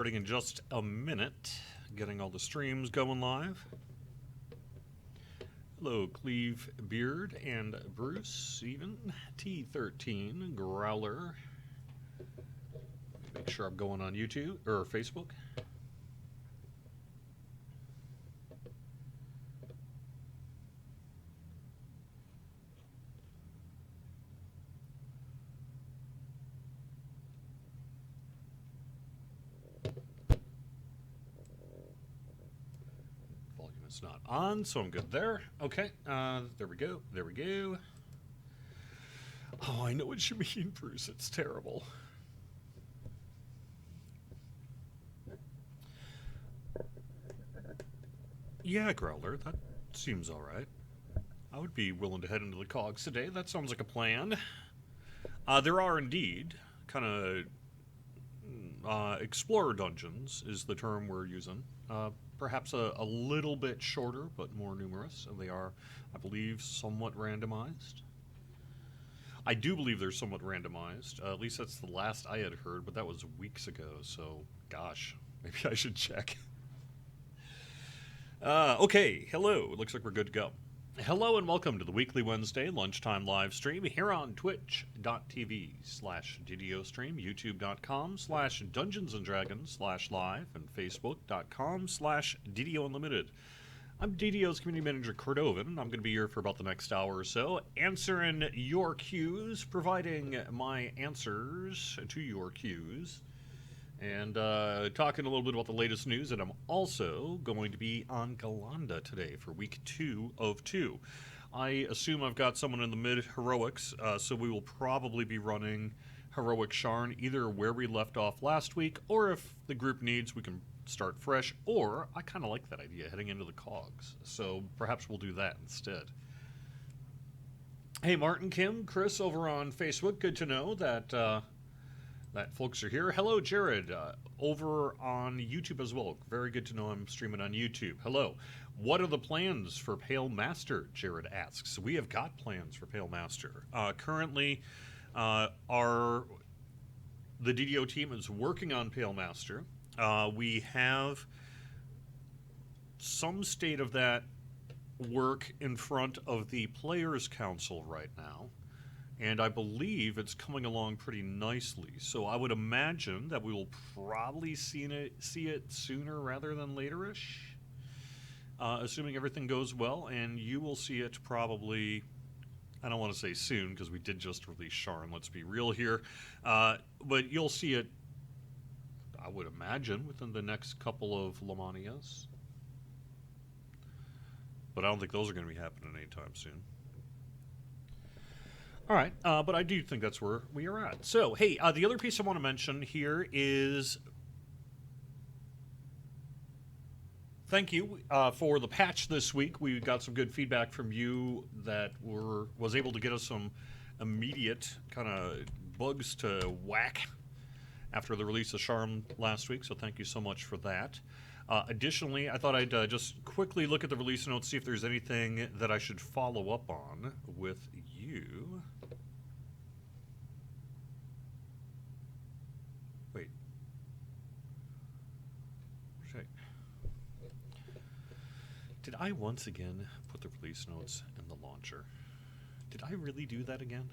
Starting in just a minute, getting all the streams going live. Hello, Cleve Beard and Bruce, even T13 Growler. Make sure I'm going on YouTube or Facebook. It's not on, so I'm good there. Okay, there we go. There we go. Oh, I know what you mean, Bruce. It's terrible. Yeah, Growler, that seems all right. I would be willing to head into the cogs today. That sounds like a plan. There are indeed kind of explorer dungeons is the term we're using. Perhaps a little bit shorter, but more numerous. And they are, I believe, somewhat randomized. I do believe they're somewhat randomized. At least that's the last I had heard, but that was weeks ago. So, gosh, maybe I should check. Okay, hello. It looks like we're good to go. Hello and welcome to the weekly Wednesday lunchtime live stream here on twitch.tv/DDO stream, youtube.com/DungeonsandDragons/live, and facebook.com/DDO Unlimited. I'm DDO's Community Manager Cordovan, and I'm going to be here for about the next hour or so, answering your cues, providing my answers to your cues, and talking a little bit about the latest news. And I'm also going to be on Galanda today for week 2 of 2. I assume I've got someone in the mid-heroics, so we will probably be running Heroic Sharn either where we left off last week, or if the group needs, we can start fresh, or I kind of like that idea, heading into the cogs. So perhaps we'll do that instead. Hey, Martin, Kim, Chris over on Facebook, good to know that that folks are here. Hello, Jared, over on YouTube as well. Very good to know I'm streaming on YouTube. Hello. What are the plans for Pale Master, Jared asks. We have got plans for Pale Master. Currently, the DDO team is working on Pale Master. We have some state of that work in front of the Players' Council right now. And I believe it's coming along pretty nicely. So I would imagine that we will probably see it sooner rather than later-ish, assuming everything goes well. And you will see it probably, I don't want to say soon, because we did just release Sharn, let's be real here. But you'll see it, I would imagine, within the next couple of Lamanias. But I don't think those are going to be happening anytime soon. All right, but I do think that's where we are at. So, hey, the other piece I want to mention here is thank you for the patch this week. We got some good feedback from you that was able to get us some immediate kind of bugs to whack after the release of Sharn last week, so thank you so much for that. Additionally, I thought I'd just quickly look at the release notes, see if there's anything that I should follow up on with you. Wait. Okay. Did I once again put the release notes in the launcher? Did I really do that again?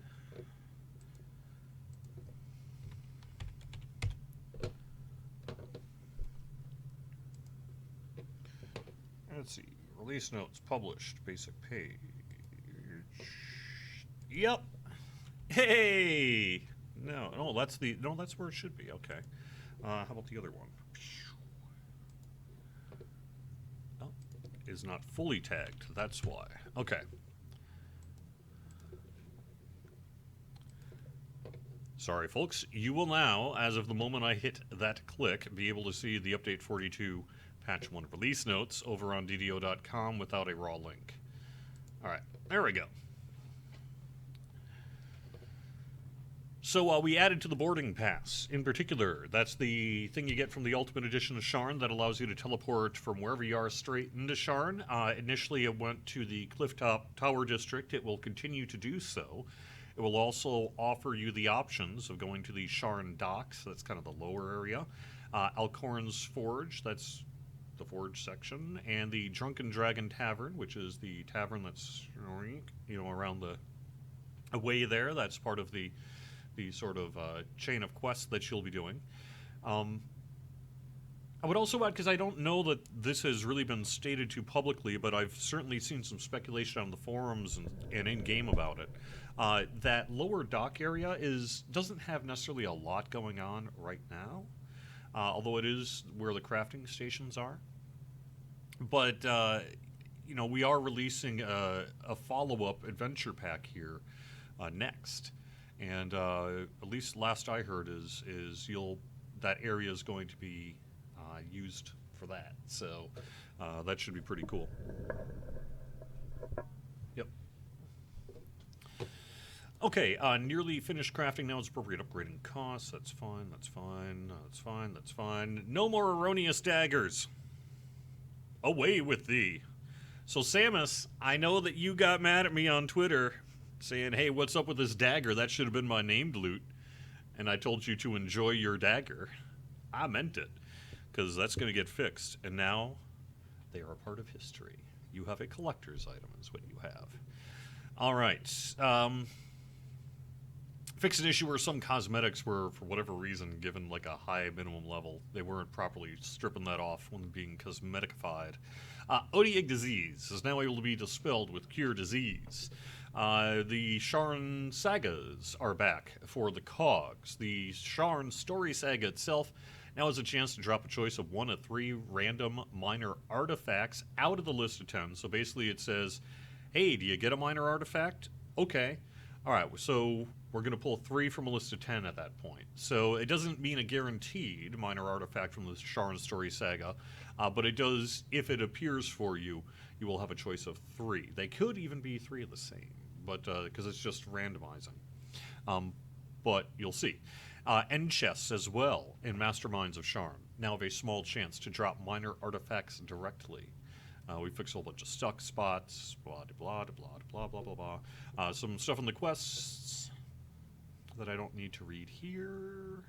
Let's see. Release notes published. Basic page. Yep. Hey. No. That's where it should be. Okay. How about the other one? Oh, is not fully tagged. That's why. Okay. Sorry, folks. You will now, as of the moment I hit that click, be able to see the Update 42 Patch 1 release notes over on DDO.com without a raw link. All right, there we go. So we added to the boarding pass. In particular, that's the thing you get from the Ultimate Edition of Sharn that allows you to teleport from wherever you are straight into Sharn. Initially, it went to the Clifftop Tower District. It will continue to do so. It will also offer you the options of going to the Sharn docks. That's kind of the lower area. Alcorn's Forge, that's the Forge section, and the Drunken Dragon Tavern, which is the tavern that's around the way there. That's part of the sort of chain of quests that you'll be doing. I would also add, because I don't know that this has really been stated too publicly, but I've certainly seen some speculation on the forums and in-game about it, that lower dock area doesn't have necessarily a lot going on right now, although it is where the crafting stations are. But, we are releasing a follow-up adventure pack here next. And at least last I heard is that area is going to be used for that. So that should be pretty cool. Yep. Okay, nearly finished crafting now. It's appropriate upgrading costs. That's fine, that's fine, that's fine, that's fine. No more erroneous daggers. Away with thee. So Samus, I know that you got mad at me on Twitter saying, hey, what's up with this dagger? That should have been my named loot. And I told you to enjoy your dagger. I meant it, because that's going to get fixed. And now they are a part of history. You have a collector's item is what you have. All right. Fix an issue where some cosmetics were, for whatever reason, given like a high minimum level. They weren't properly stripping that off when being cosmeticified. Odic disease is now able to be dispelled with cure disease. The Sharn sagas are back for the cogs. The Sharn story saga itself now has a chance to drop a choice of 1 of 3 random minor artifacts out of the list of 10. So basically it says, hey, do you get a minor artifact? Okay. All right, so we're going to pull 3 from a list of 10 at that point. So it doesn't mean a guaranteed minor artifact from the Sharn story saga, but it does, if it appears for you, you will have a choice of 3. They could even be 3 of the same, but because it's just randomizing. But you'll see. End chests as well in Masterminds of Sharn now have a small chance to drop minor artifacts directly. We fixed a whole bunch of stuck spots, blah, blah, blah, blah, blah, blah, blah. Some stuff in the quests that I don't need to read here.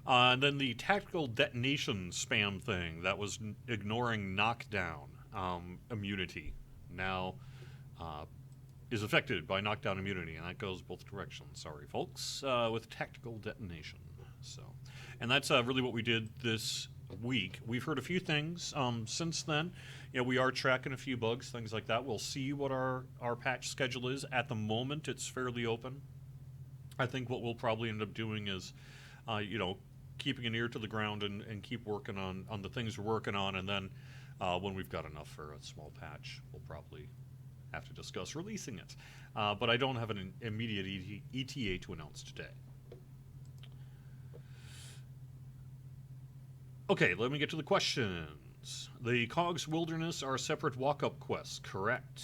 And then the tactical detonation spam thing that was ignoring knockdown immunity now is affected by knockdown immunity, and that goes both directions. Sorry, folks, with tactical detonation. So, and that's really what we did this week. We've heard a few things since then. We are tracking a few bugs, things like that. We'll see what our patch schedule is. At the moment, it's fairly open. I think what we'll probably end up doing is, keeping an ear to the ground and keep working on the things we're working on, and then when we've got enough for a small patch, we'll probably have to discuss releasing it. But I don't have an immediate ETA to announce today. Okay, let me get to the questions. The Cogs Wilderness are separate walk-up quests, correct?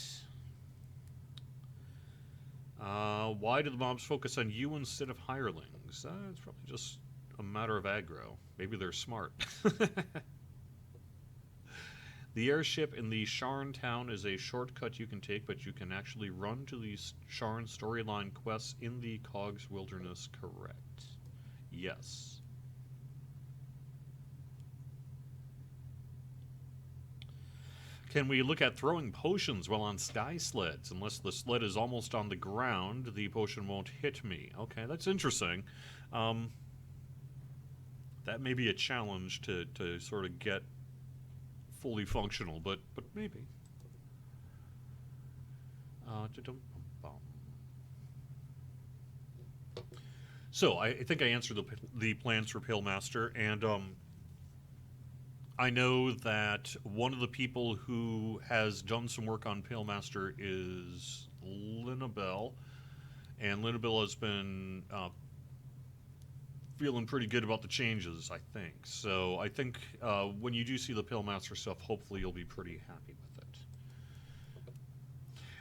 Why do the mobs focus on you instead of hirelings? It's probably just a matter of aggro. Maybe they're smart. The airship in the Sharn town is a shortcut you can take, but you can actually run to these Sharn storyline quests in the Cogs Wilderness, correct? Yes. Can we look at throwing potions while on sky sleds? Unless the sled is almost on the ground, the potion won't hit me. Okay, that's interesting. That may be a challenge to sort of get fully functional, but maybe. So I think I answered the plans for Pale Master, and I know that one of the people who has done some work on Pale Master is Linabelle, and Linabelle has been feeling pretty good about the changes, I think. So I think when you do see the Pale Master stuff, hopefully you'll be pretty happy with it.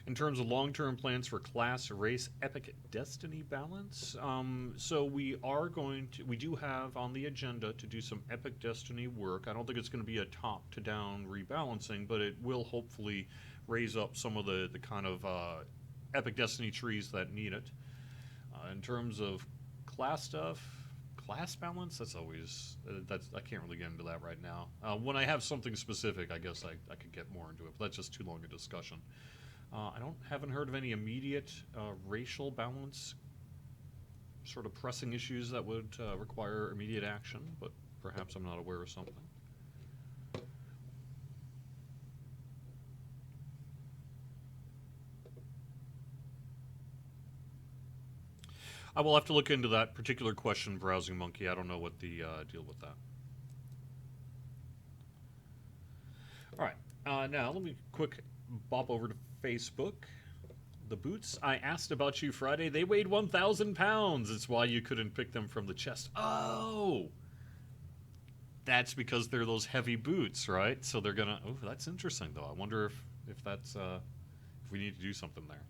In terms of long-term plans for class, race, epic destiny balance, so we do have on the agenda to do some epic destiny work. I don't think it's going to be a top-to-down rebalancing, but it will hopefully raise up some of the kind of Epic Destiny trees that need it. In terms of class stuff, class balance, that's always, I can't really get into that right now. When I have something specific, I guess I could get more into it, but that's just too long a discussion. Haven't heard of any immediate racial balance sort of pressing issues that would require immediate action, but perhaps I'm not aware of something. I will have to look into that particular question, Browsing Monkey. I don't know what the deal with that. All right, now let me quick bop over to Facebook. The boots I asked about you Friday, they weighed 1,000 pounds. It's why you couldn't pick them from the chest. Oh! That's because they're those heavy boots, right? So they're gonna... Oh, that's interesting, though. I wonder if that's... if we need to do something there.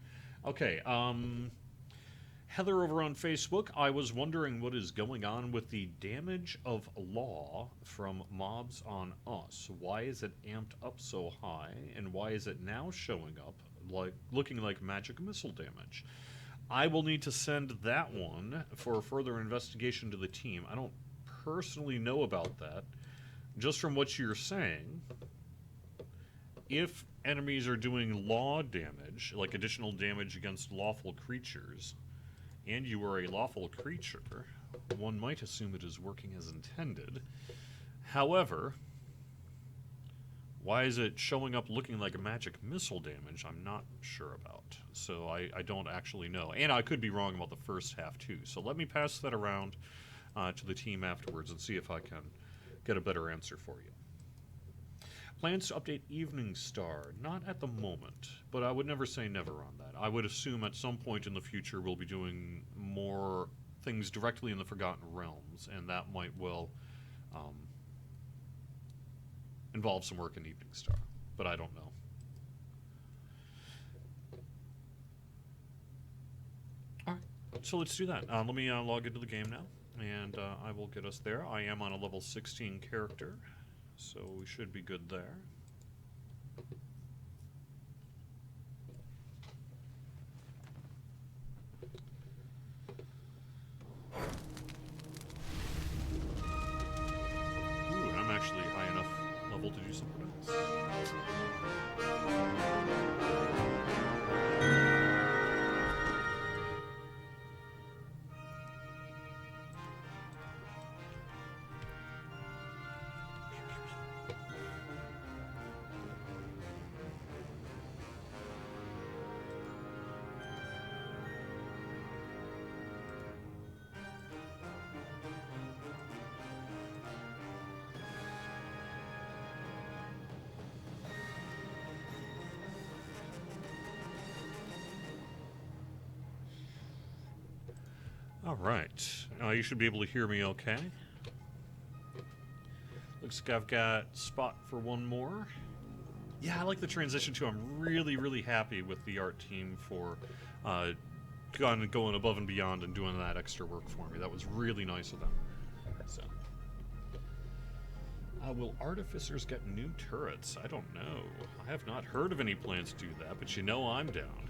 Okay, Heather over on Facebook, I was wondering what is going on with the damage of law from mobs on us. Why is it amped up so high, and why is it now showing up like looking like magic missile damage? I will need to send that one for further investigation to the team. I don't personally know about that. Just from what you're saying, if enemies are doing law damage, like additional damage against lawful creatures, and you are a lawful creature, one might assume it is working as intended. However, why is it showing up looking like a magic missile damage? I'm not sure about. So I don't actually know. And I could be wrong about the first half, too. So let me pass that around to the team afterwards and see if I can get a better answer for you. Plans to update Evening Star? Not at the moment, but I would never say never on that. I would assume at some point in the future we'll be doing more things directly in the Forgotten Realms, and that might well involve some work in Evening Star, but I don't know. Alright, so let's do that. Let me log into the game now, and I will get us there. I am on a level 16 character, so we should be good there. Ooh, and I'm actually high enough level to do something else. Alright, you should be able to hear me okay. Looks like I've got spot for one more. Yeah, I like the transition too. I'm really, really happy with the art team for going above and beyond and doing that extra work for me. That was really nice of them. So, will artificers get new turrets? I don't know. I have not heard of any plans to do that, but you know I'm down.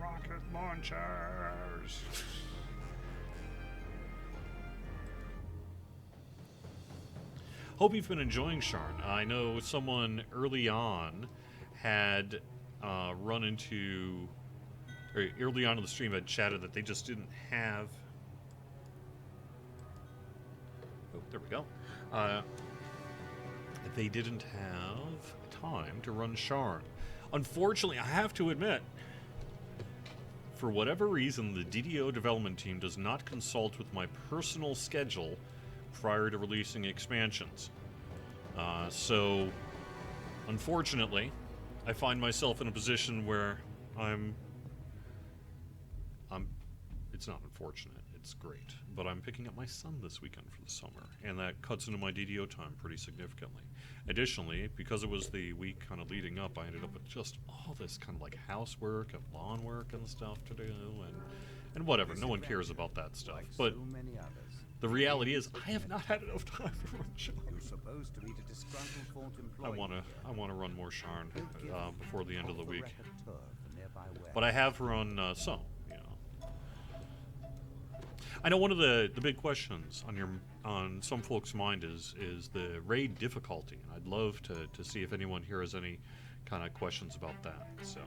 Rocket launchers! Hope you've been enjoying Sharn. I know someone early on had run into, or early on in the stream had chatted that they just didn't have, oh, there we go. They didn't have time to run Sharn. Unfortunately, I have to admit, for whatever reason, the DDO development team does not consult with my personal schedule prior to releasing expansions. So, unfortunately, I find myself in a position where it's not unfortunate, it's great, but I'm picking up my son this weekend for the summer, and that cuts into my DDO time pretty significantly. Additionally, because it was the week kind of leading up, I ended up with just all this kind of like housework and lawn work and stuff to do, and whatever, no one cares about that stuff, but The reality is, I have not had enough time to run Sharn. You're supposed to meet a disgruntled Fort employee. I wanna run more Sharn before the end of the week. But But I have run some, you know. I know one of the big questions on some folks' mind is the raid difficulty, and I'd love to see if anyone here has any kind of questions about that. So,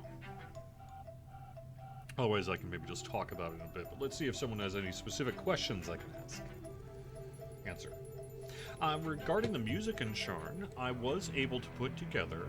otherwise, I can maybe just talk about it in a bit. But let's see if someone has any specific questions I can answer. Regarding the music in Sharn, I was able to put together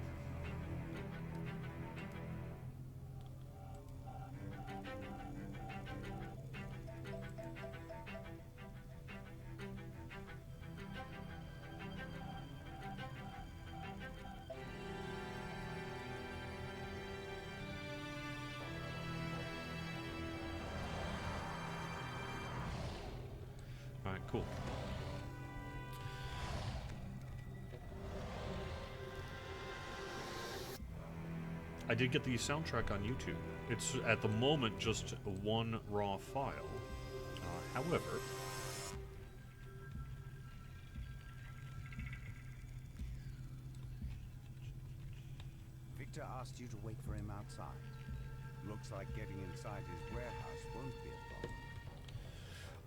Alright, cool. I did get the soundtrack on YouTube. It's, at the moment, just one raw file. However... Victor asked you to wait for him outside. Looks like getting inside his warehouse won't be a problem.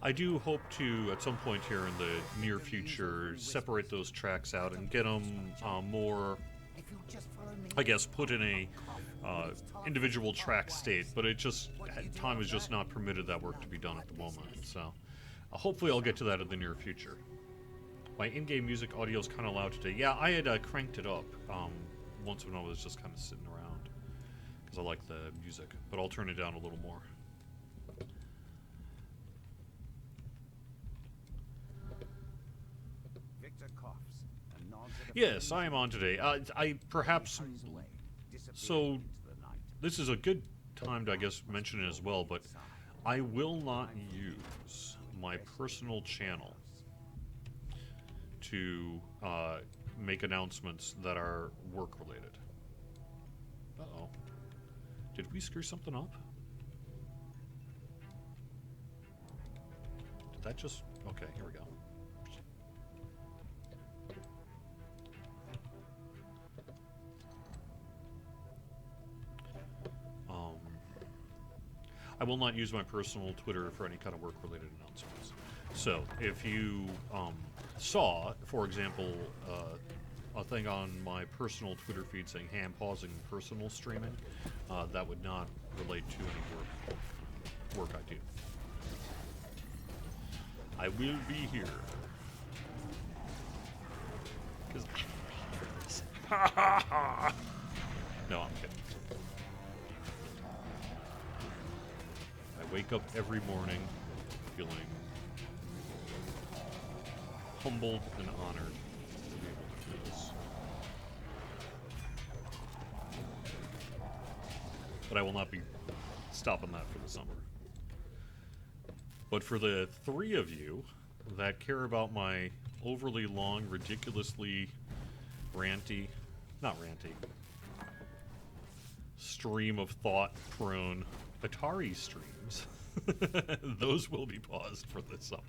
I do hope to, at some point here in the near future, separate those tracks out and get them more, I guess, put in a individual track state, but it just, time is just not permitted that work to be done at the moment, so hopefully I'll get to that in the near future. My in-game music audio is kind of loud today. Yeah, I had cranked it up once when I was just kind of sitting around, because I like the music, but I'll turn it down a little more. Yes, I am on today. So, this is a good time to, I guess, mention it as well, but I will not use my personal channel to make announcements that are work-related. Uh-oh. Did we screw something up? Did that just... Okay, here we go. I will not use my personal Twitter for any kind of work-related announcements. So, if you saw, for example, a thing on my personal Twitter feed saying, "Hey, I'm pausing personal streaming," that would not relate to any work I do. I will be here. 'Cause no, I'm kidding. I wake up every morning feeling humbled and honored to be able to do this. But I will not be stopping that for the summer. But for the three of you that care about my overly long, ridiculously ranty, not ranty, stream of thought-prone Atari streams, those will be paused for this summer.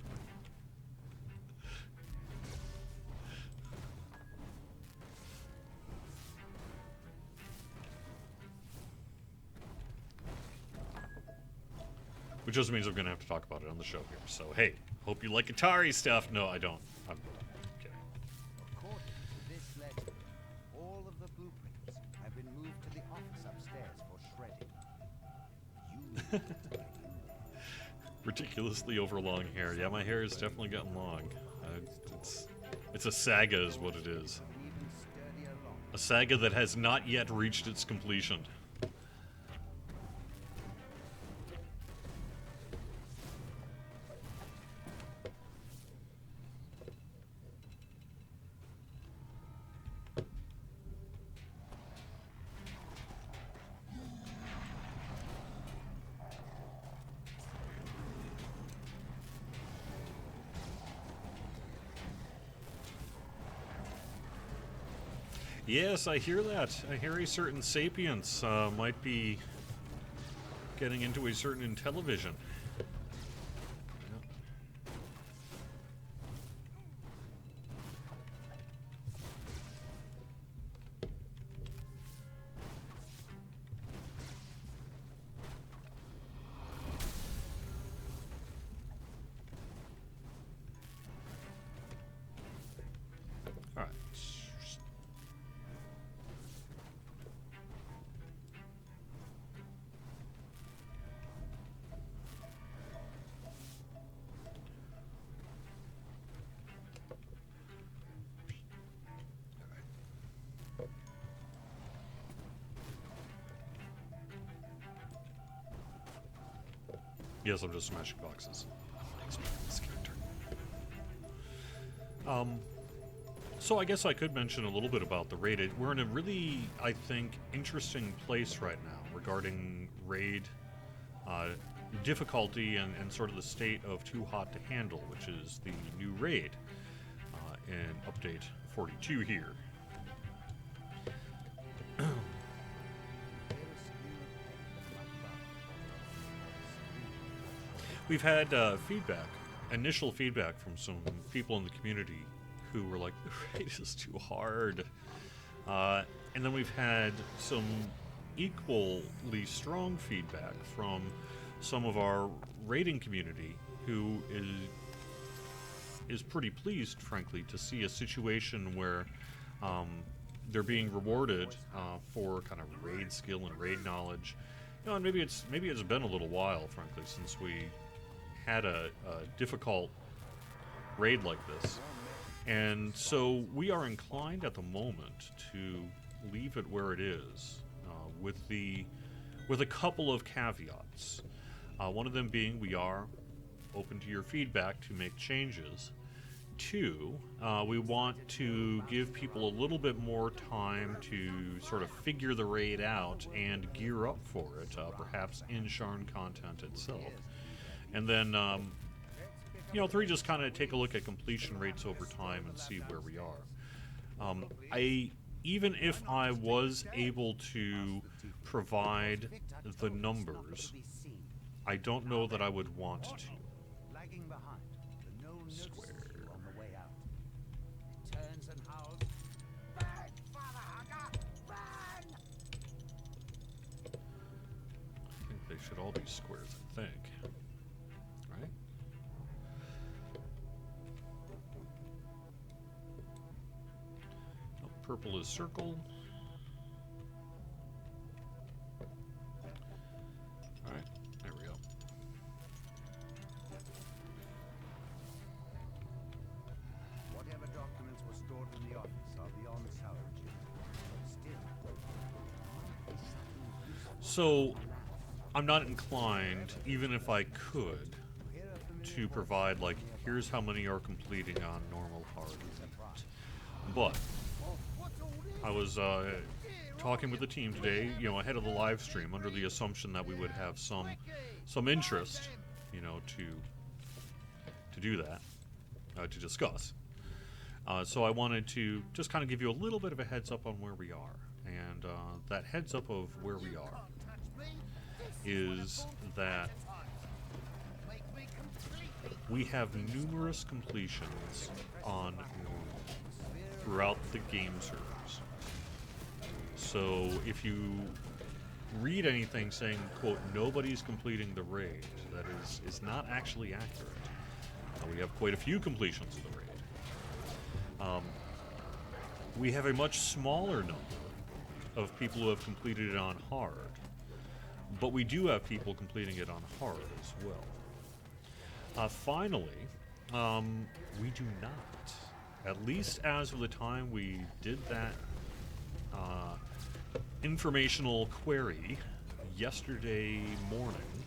Which just means I'm going to have to talk about it on the show here. So, hey, hope you like Atari stuff. No, I don't. I'm kidding. According to this legend, all of the blueprints have been moved to the office upstairs for shredding. You need to get in there. Ridiculously overlong hair. Yeah, my hair is definitely getting long. It's a saga is what it is. A saga that has not yet reached its completion. Yes, I hear that. I hear a certain sapience might be getting into a certain Intellivision. Yes, I'm just smashing boxes. This character. So I guess I could mention a little bit about the raid. We're in a really, I think, interesting place right now regarding raid difficulty and sort of the state of Too Hot to Handle, which is the new raid in update 42 here. We've had initial feedback from some people in the community who were like, the raid is too hard. And then we've had some equally strong feedback from some of our raiding community who is pretty pleased, frankly, to see a situation where they're being rewarded for kind of raid skill and raid knowledge. You know, and maybe it's been a little while, frankly, since we had a difficult raid like this. And so we are inclined at the moment to leave it where it is, with a couple of caveats. One of them being we are open to your feedback to make changes. Two, we want to give people a little bit more time to sort of figure the raid out and gear up for it, perhaps in Sharn content itself. And then, you know, three, just kind of take a look at completion rates over time and see where we are. Even if I was able to provide the numbers, I don't know that I would want to. Square. I think they should all be squares, I think. Right? Oh, purple is circle. Alright, there we go. Whatever documents were stored in the office are beyond salvage. So, I'm not inclined, even if I could, to provide, like, here's how many are completing on normal hard. But I was talking with the team today, you know, ahead of the live stream, under the assumption that we would have some interest, you know, to do that, to discuss. So I wanted to just kind of give you a little bit of a heads up on where we are. And that heads up of where we are is that we have numerous completions on normal throughout the game servers. So if you read anything saying, quote, nobody's completing the raid, that is not actually accurate. We have quite a few completions of the raid. We have a much smaller number of people who have completed it on hard, but we do have people completing it on hard as well. Finally, we do not, at least as of the time we did that informational query yesterday morning,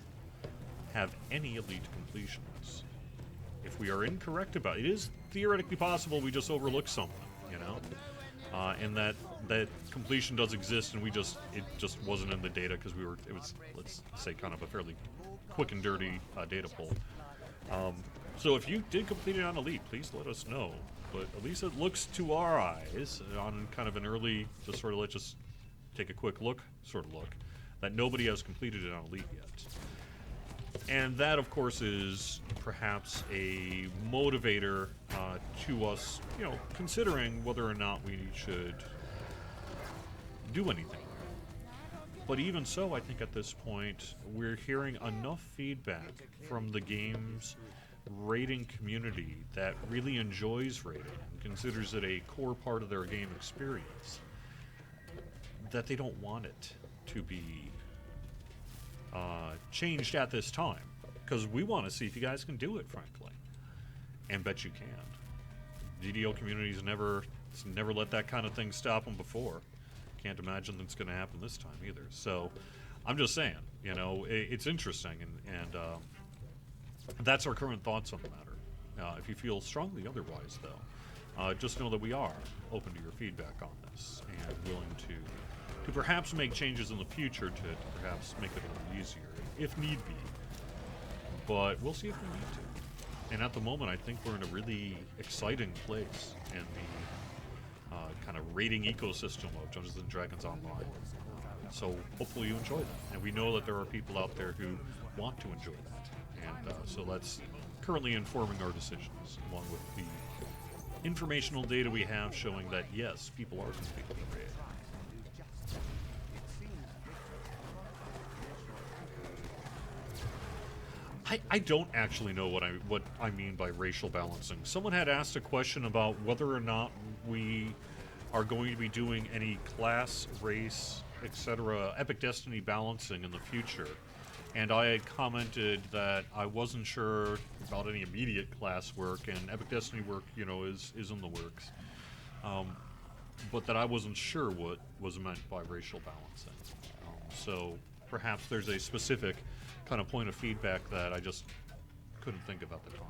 have any elite completions. If we are incorrect about it, it is theoretically possible we just overlooked someone, you know, and that completion does exist, and it just wasn't in the data because it was, let's say, kind of a fairly quick and dirty data pull. So if you did complete it on Elite, please let us know. But at least it looks to our eyes, on kind of an early, just sort of let's just take a quick look, sort of look, that nobody has completed it on Elite yet. And that, of course, is perhaps a motivator to us, you know, considering whether or not we should do anything. But even so, I think at this point, we're hearing enough feedback from the game's raiding community that really enjoys raiding and considers it a core part of their game experience, that they don't want it to be changed at this time, because we want to see if you guys can do it, frankly, and bet you can. DDO community's never let that kind of thing stop them before. Can't imagine that's going to happen this time either. So I'm just saying, you know, it's interesting, and That's our current thoughts on the matter. If you feel strongly otherwise, though, just know that we are open to your feedback on this and willing to perhaps make changes in the future to perhaps make it a little easier, if need be. But we'll see if we need to. And at the moment, I think we're in a really exciting place in the kind of raiding ecosystem of Dungeons & Dragons Online. So hopefully you enjoy that. And we know that there are people out there who want to enjoy that. And so that's currently informing our decisions, along with the informational data we have showing that, yes, people are completing the raid. I don't actually know what I mean by racial balancing. Someone had asked a question about whether or not we are going to be doing any class, race, etc. Epic Destiny balancing in the future. And I had commented that I wasn't sure about any immediate class work, and Epic Destiny work, you know, is in the works. But that I wasn't sure what was meant by racial balancing. So perhaps there's a specific kind of point of feedback that I just couldn't think of at the time.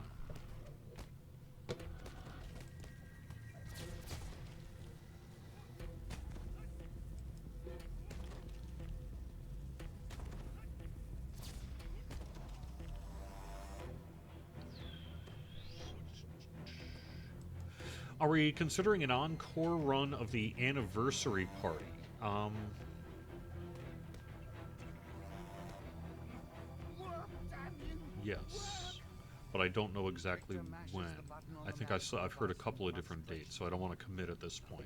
Are we considering an encore run of the anniversary party? Yes, but I don't know exactly when. I think I've heard a couple of different dates, so I don't want to commit at this point.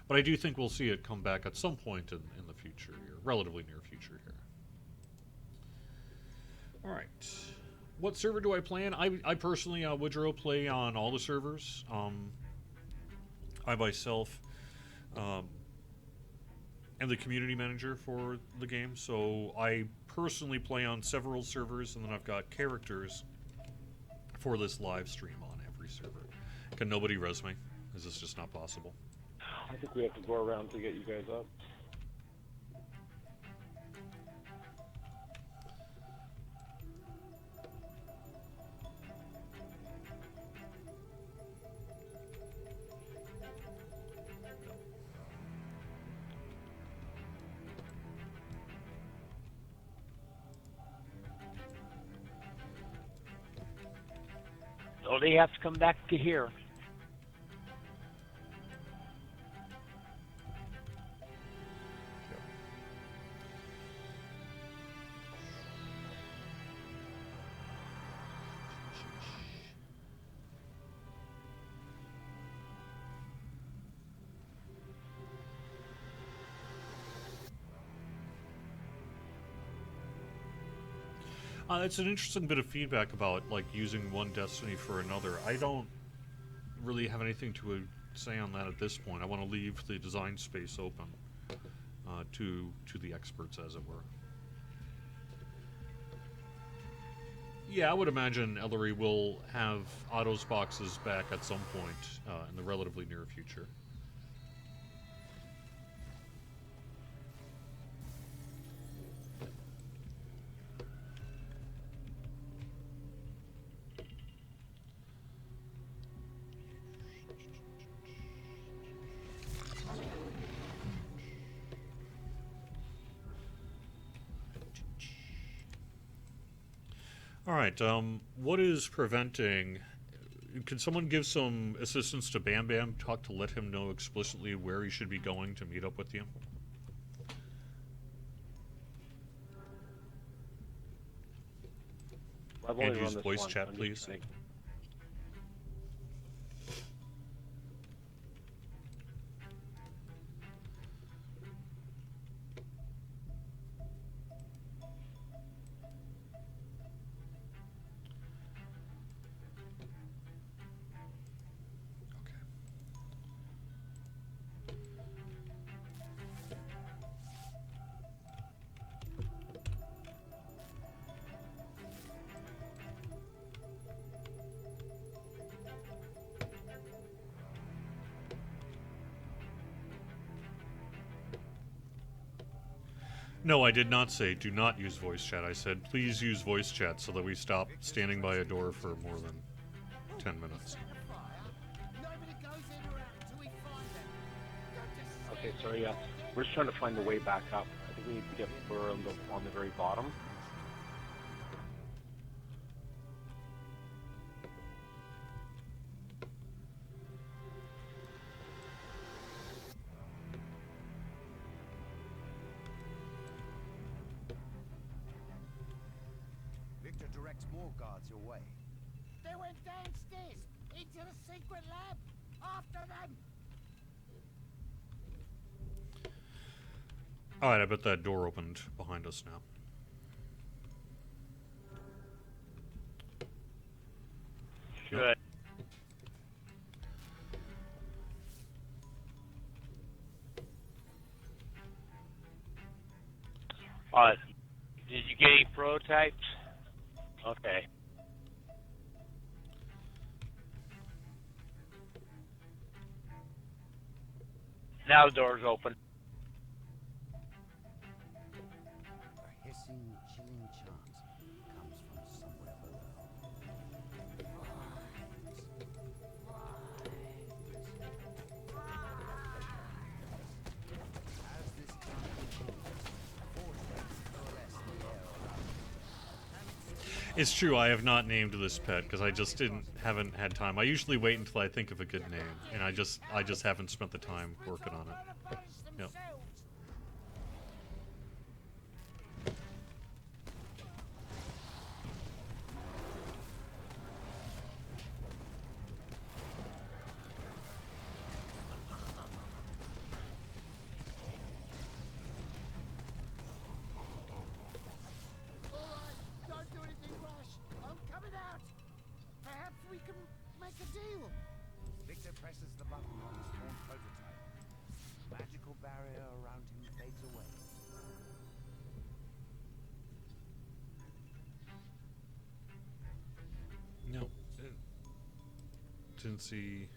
But I do think we'll see it come back at some point in the future here, relatively near future here. All right. What server do I play in? I personally, Woodrow, play on all the servers. I myself am the community manager for the game, so I personally play on several servers, and then I've got characters for this live stream on every server. Can nobody res me? Is this just not possible? I think we have to go around to get you guys up. So they have to come back to here. It's an interesting bit of feedback about like using one Destiny for another. I don't really have anything to say on that at this point. I want to leave the design space open to the experts, as it were. Yeah, I would imagine Ellery will have Otto's boxes back at some point in the relatively near future. All right, what is preventing... Can someone give some assistance to Bam Bam, talk to let him know explicitly where he should be going to meet up with you? And use voice chat, please. No, I did not say do not use voice chat. I said please use voice chat so that we stop standing by a door for more than 10 minutes. Okay, sorry, yeah. We're just trying to find the way back up. I think we need to get Burr on the very bottom. Victor directs more guards your way. They went downstairs into the secret lab. After them. Alright, I bet that door opened behind us now. Good. Did you get any prototypes? Okay. Now the door's open. A hissing, chilling chant comes from somewhere below. As this chant continues, force waves coalesce in the air around. It's true, I have not named this pet because I just haven't had time. I usually wait until I think of a good name, and I just haven't spent the time working on it. Yep. Don't do anything rash. I'm coming out. Perhaps we can make a deal. Victor presses the button on his small prototype. Magical barrier around him fades away. No. Didn't see.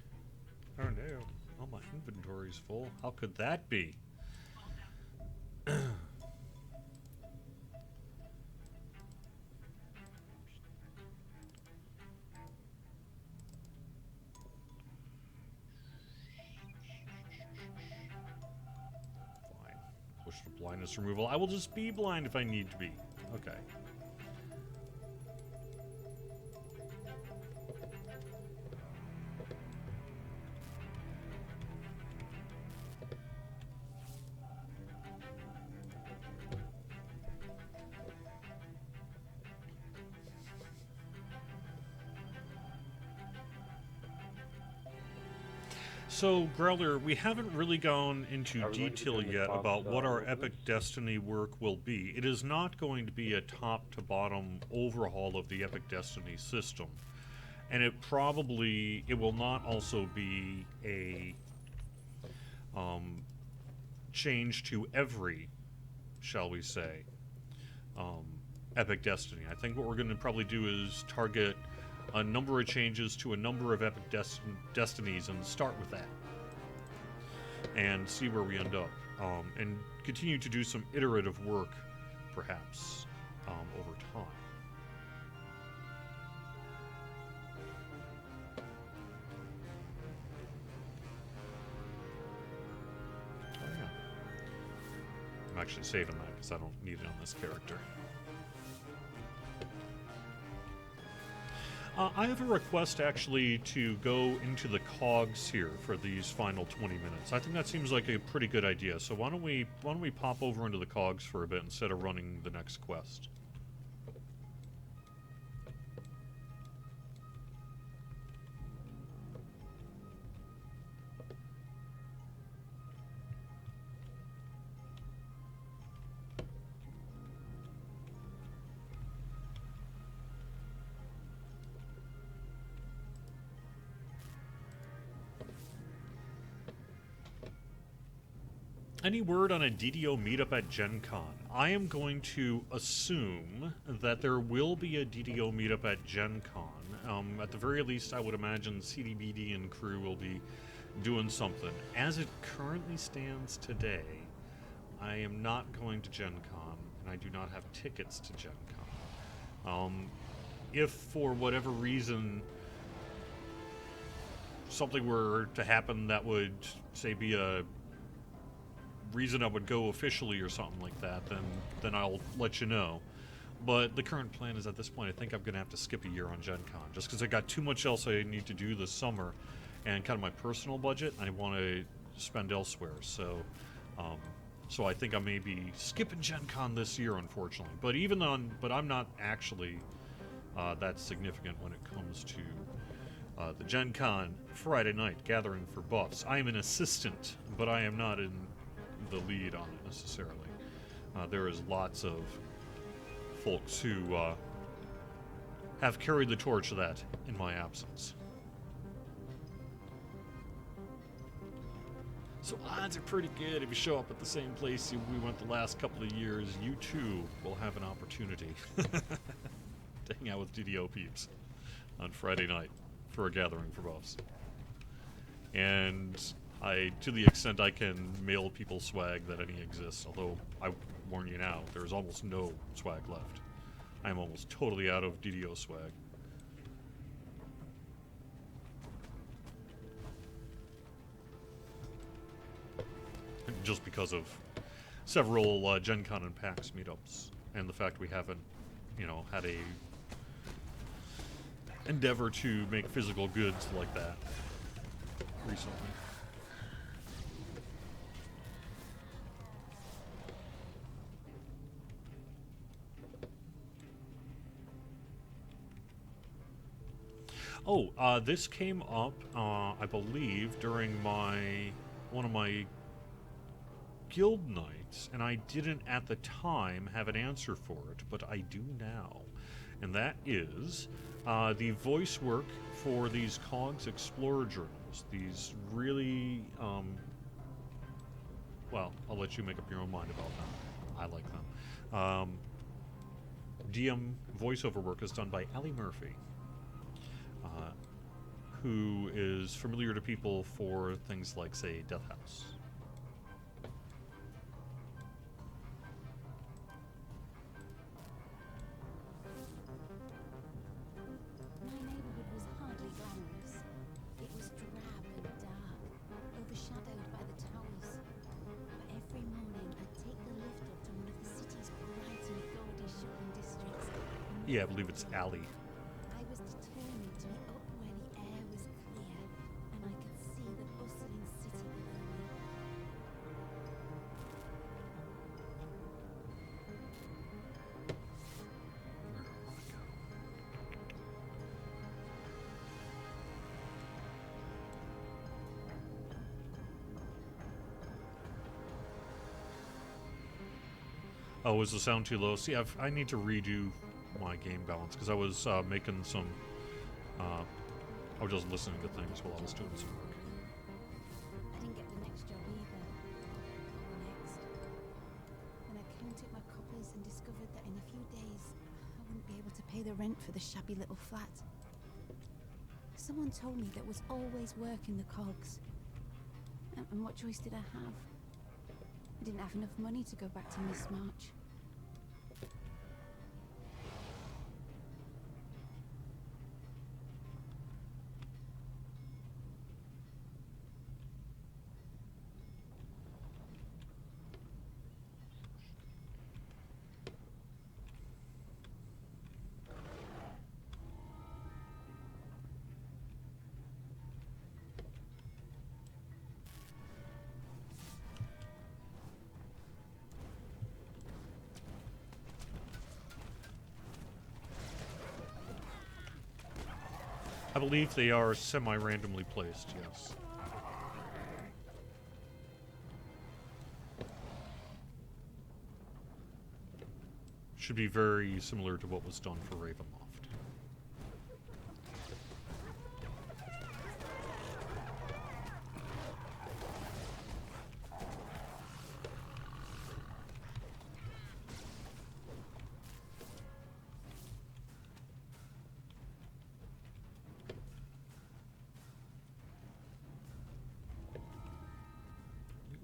Oh no. Oh, my inventory's full. How could that be? Fine. Push for blindness removal. I will just be blind if I need to be. Okay. So, Growler, we haven't really gone into Everybody detail in the yet top, about what our list? Epic Destiny work will be. It is not going to be a top-to-bottom overhaul of the Epic Destiny system. And it will not also be a change to every, shall we say, Epic Destiny. I think what we're going to probably do is target a number of changes to a number of Epic Destinies and start with that. And see where we end up. And continue to do some iterative work, perhaps, over time. Oh, yeah. I'm actually saving that because I don't need it on this character. I have a request, actually, to go into the cogs here for these final 20 minutes. I think that seems like a pretty good idea. So why don't we pop over into the cogs for a bit instead of running the next quest? Any word on a DDO meetup at Gen Con? I am going to assume that there will be a DDO meetup at Gen Con. At the very least, I would imagine CDBD and crew will be doing something. As it currently stands today, I am not going to Gen Con. and I do not have tickets to Gen Con. If for whatever reason something were to happen that would, say, be a reason I would go officially or something like that, then I'll let you know. But the current plan is, at this point, I think I'm going to have to skip a year on Gen Con, just because I got too much else I need to do this summer, and kind of my personal budget I want to spend elsewhere. So I think I may be skipping Gen Con this year, unfortunately. But I'm not actually that significant when it comes to the Gen Con Friday night gathering for buffs. I am an assistant, but I am not in the lead on it necessarily. There is lots of folks who have carried the torch of that in my absence. So odds are pretty good if you show up at the same place we went the last couple of years, you too will have an opportunity to hang out with DDO peeps on Friday night for a gathering for buffs. And to the extent I can mail people swag that any exists, although I warn you now, there's almost no swag left. I'm almost totally out of DDO swag. Just because of several Gen Con and PAX meetups, and the fact we haven't, had a endeavor to make physical goods like that recently. Oh, this came up, I believe, during one of my guild nights, and I didn't at the time have an answer for it, but I do now. And that is the voice work for these COGS Explorer journals. These really, well, I'll let you make up your own mind about them. I like them. DM voiceover work is done by Ali Murphy, who is familiar to people for things like, say, Death House. My neighborhood was hardly glamorous. It was drab and dark, overshadowed by the towers. But every morning I'd take the lift up to one of the city's bright and gaudy shopping districts. Yeah, I believe it's Ali. I was determined to be up where the air was clear and I could see the bustling city below me. Oh, is the sound too low? See, I need to redo my game balance, because I was making some... I was just listening to things while I was doing some work. I didn't get the next job either. Or the next. Then I counted my coppers and discovered that in a few days I wouldn't be able to pay the rent for the shabby little flat. Someone told me there was always work in the cogs. And what choice did I have? I didn't have enough money to go back to Miss March. I believe they are semi-randomly placed, yes. Should be very similar to what was done for Ravenloft.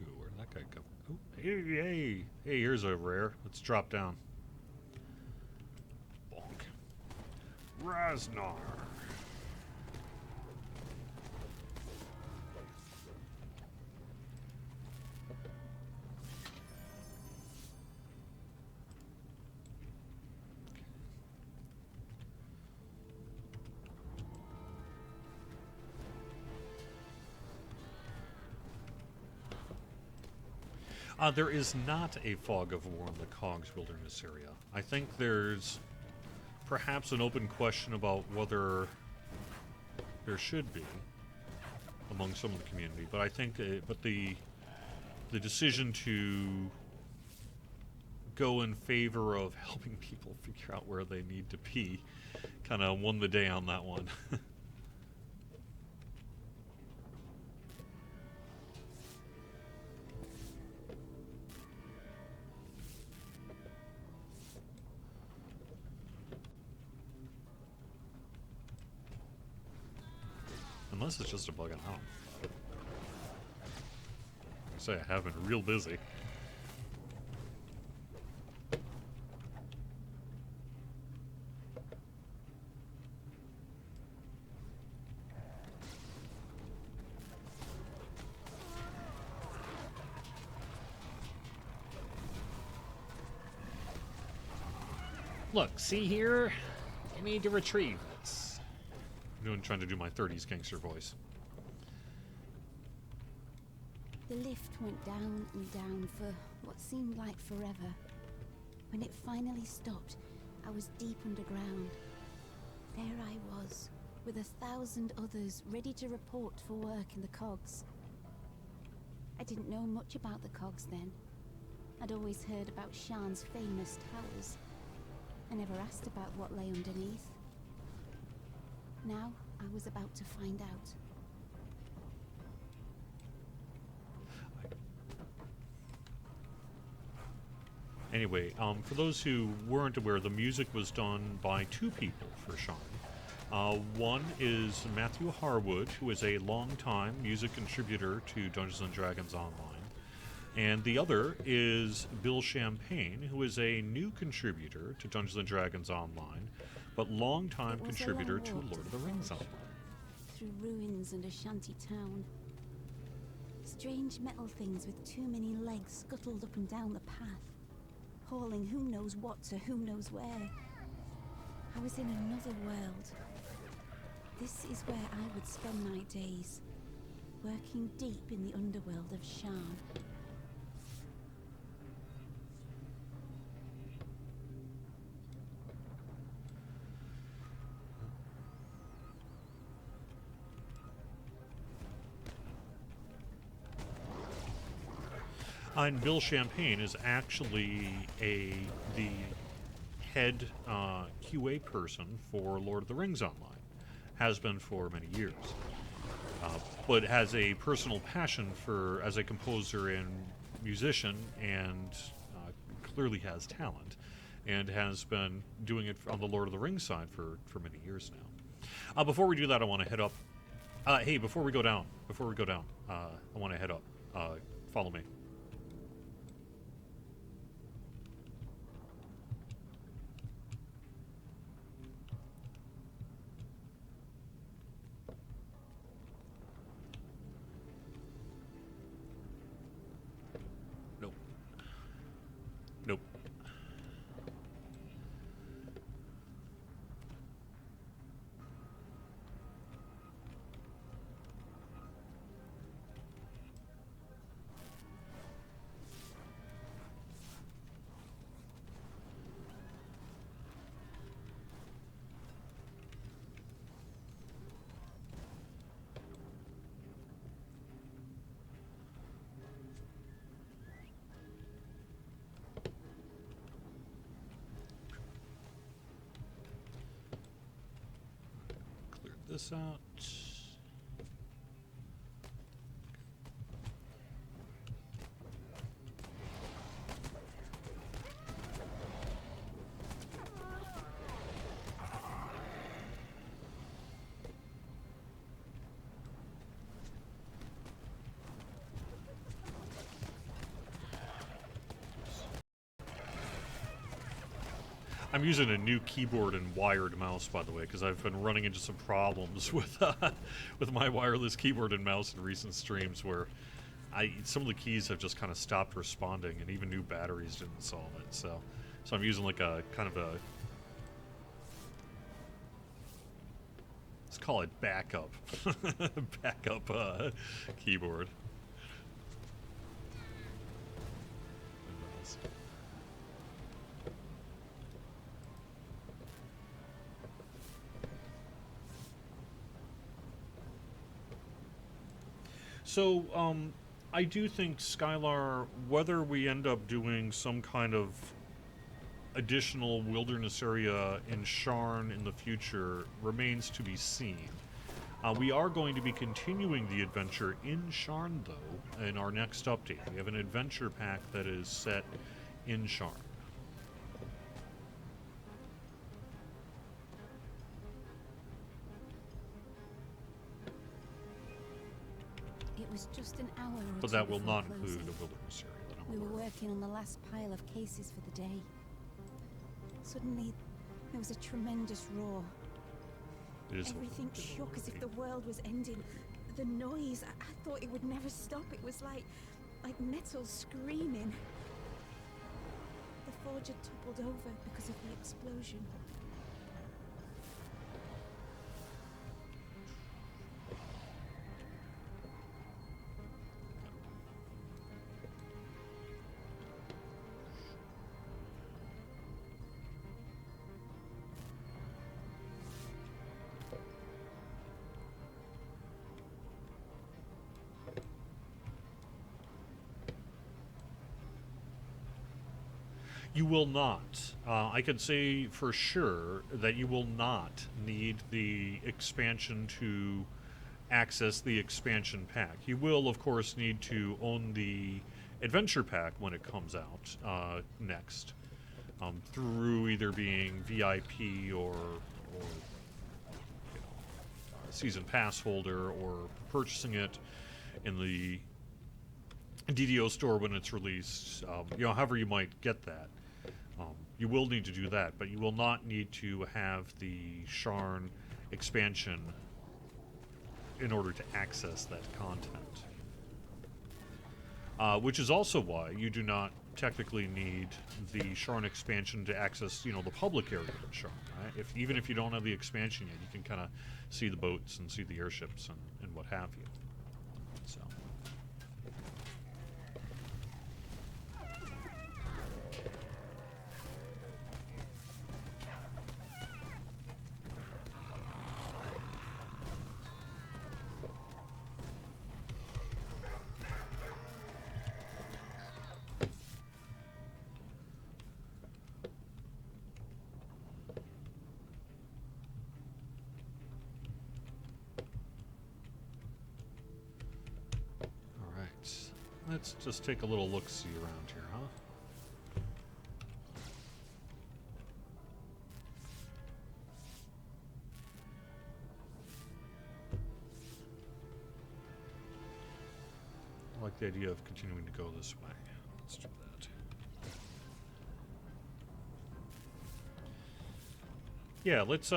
Ooh, where'd that guy go? Oh, hey. Hey, here's a rare. Let's drop down. Bonk. Raznar. There is not a fog of war in the Cogs Wilderness area. I think there's perhaps an open question about whether there should be among some of the community, but I think, but the decision to go in favor of helping people figure out where they need to be kind of won the day on that one. Unless it's just a bug, I don't know. I say I have been real busy. Look, see here? You need to retrieve this. I'm trying to do my 30s gangster voice. The lift went down and down for what seemed like forever. When it finally stopped, I was deep underground. There I was, with 1,000 others ready to report for work in the Cogs. I didn't know much about the Cogs then. I'd always heard about Shan's famous towers. I never asked about what lay underneath. Now, I was about to find out. Anyway, for those who weren't aware, the music was done by two people for Sean. One is Matthew Harwood, who is a longtime music contributor to Dungeons & Dragons Online. And the other is Bill Champagne, who is a new contributor to Dungeons & Dragons Online, but longtime contributor to Lord of the Rings Online. Through ruins and a shanty town. Strange metal things with too many legs scuttled up and down the path, hauling who knows what to who knows where. I was in another world. This is where I would spend my days, working deep in the underworld of Shan. And Bill Champagne is actually the head QA person for Lord of the Rings Online. Has been for many years. But has a personal passion for as a composer and musician, and clearly has talent, and has been doing it on the Lord of the Rings side for many years now. Before we do that, I want to head up. Hey, before we go down, I want to head up. Follow me. Nope. Clear this out. I'm using a new keyboard and wired mouse, by the way, because I've been running into some problems with my wireless keyboard and mouse in recent streams where some of the keys have just kind of stopped responding, and even new batteries didn't solve it. So I'm using like a kind of a, let's call it backup, keyboard. So, I do think, Skylar, whether we end up doing some kind of additional wilderness area in Sharn in the future remains to be seen. We are going to be continuing the adventure in Sharn, though, in our next update. We have an adventure pack that is set in Sharn. It was just an hour or But two that will before not include closing. a wilderness area that I'm We were aware of. working on the last pile of cases for the day. Suddenly, there was a tremendous roar. It is Everything shook as if the world was ending. The noise, I thought it would never stop. It was like metal screaming. The forger toppled over because of the explosion. You will not. I can say for sure that you will not need the expansion to access the expansion pack. You will, of course, need to own the adventure pack when it comes out next, through either being VIP or season pass holder, or purchasing it in the DDO store when it's released. However you might get that. You will need to do that, but you will not need to have the Sharn expansion in order to access that content. Which is also why you do not technically need the Sharn expansion to access, the public area of Sharn, right? Even if you don't have the expansion yet, you can kind of see the boats and see the airships and what have you. So. Let's just take a little look-see around here, huh? I like the idea of continuing to go this way. Let's do that. Yeah, let's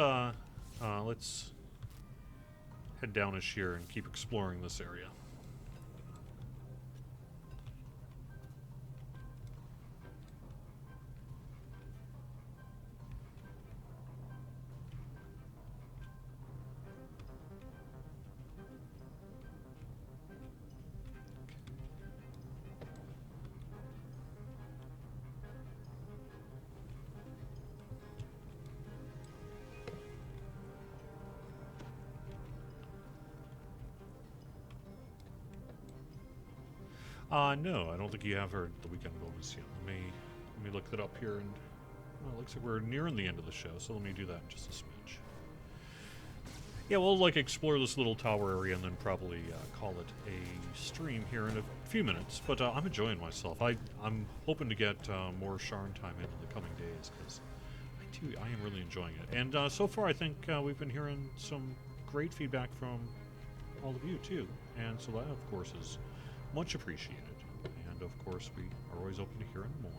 head down-ish here and keep exploring this area. No, I don't think you have heard the weekend bonus yet. Let me look that up here, and well, it looks like we're nearing the end of the show, so let me do that in just a smidge. Yeah, we'll explore this little tower area and then probably call it a stream here in a few minutes. But I'm enjoying myself. I'm hoping to get more Sharn time in the coming days, because I am really enjoying it. And so far, I think we've been hearing some great feedback from all of you too, and so that, of course, is much appreciated. And of course, we are always open to hearing more.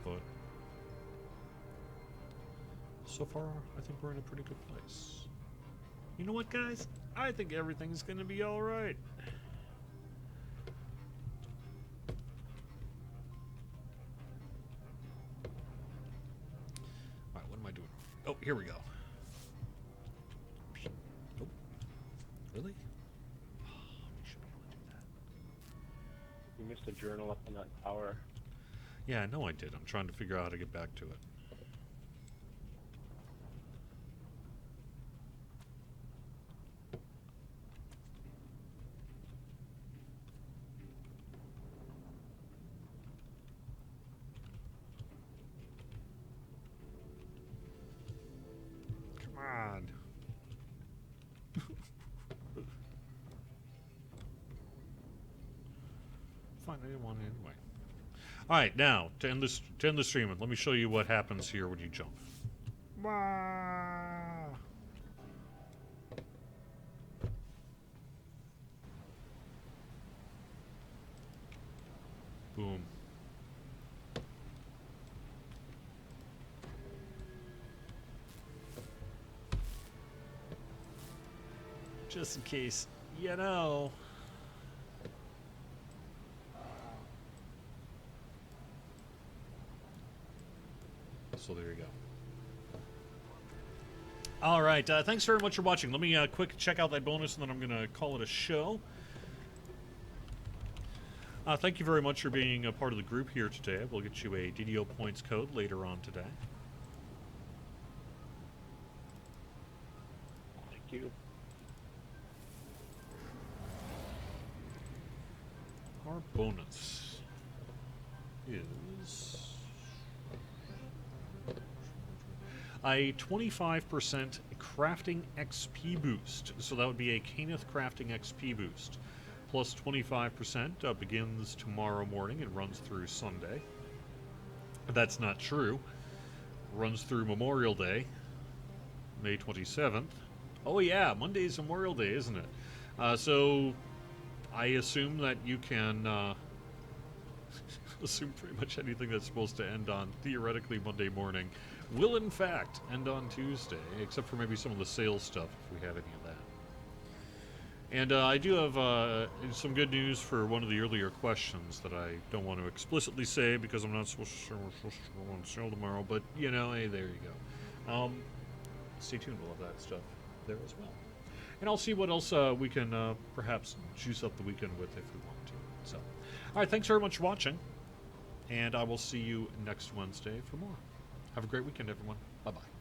But So far, I think we're in a pretty good place. You know what, guys? I think everything's gonna be alright. Alright, what am I doing? Oh, here we go. Nope. Really? Oh, we should be able to do that. You missed a journal up in that tower. Yeah, I know I did. I'm trying to figure out how to get back to it. Come on. Fine, I didn't want it anyway. Alright, now, to end the stream, let me show you what happens here when you jump. Boom. Just in case, you know. So there you go. All right, thanks very much for watching. Let me quick check out that bonus, and then I'm going to call it a show. Thank you very much for being a part of the group here today. We'll get you a DDO points code later on today. Thank you. Our bonus is a 25% crafting XP boost. So that would be a Caneth crafting XP boost. Plus 25% begins tomorrow morning and runs through Sunday. That's not true. Runs through Memorial Day, May 27th. Oh yeah, Monday's Memorial Day, isn't it? So I assume that you can assume pretty much anything that's supposed to end on theoretically Monday morning will in fact end on Tuesday, except for maybe some of the sales stuff if we have any of that. And I do have some good news for one of the earlier questions that I don't want to explicitly say because I'm not supposed to go on sale tomorrow, but you know, hey, there you go. Stay tuned, we'll have that stuff there as well. And I'll see what else we can perhaps juice up the weekend with if we want to. So, all right, thanks very much for watching, and I will see you next Wednesday for more. Have a great weekend, everyone. Bye-bye.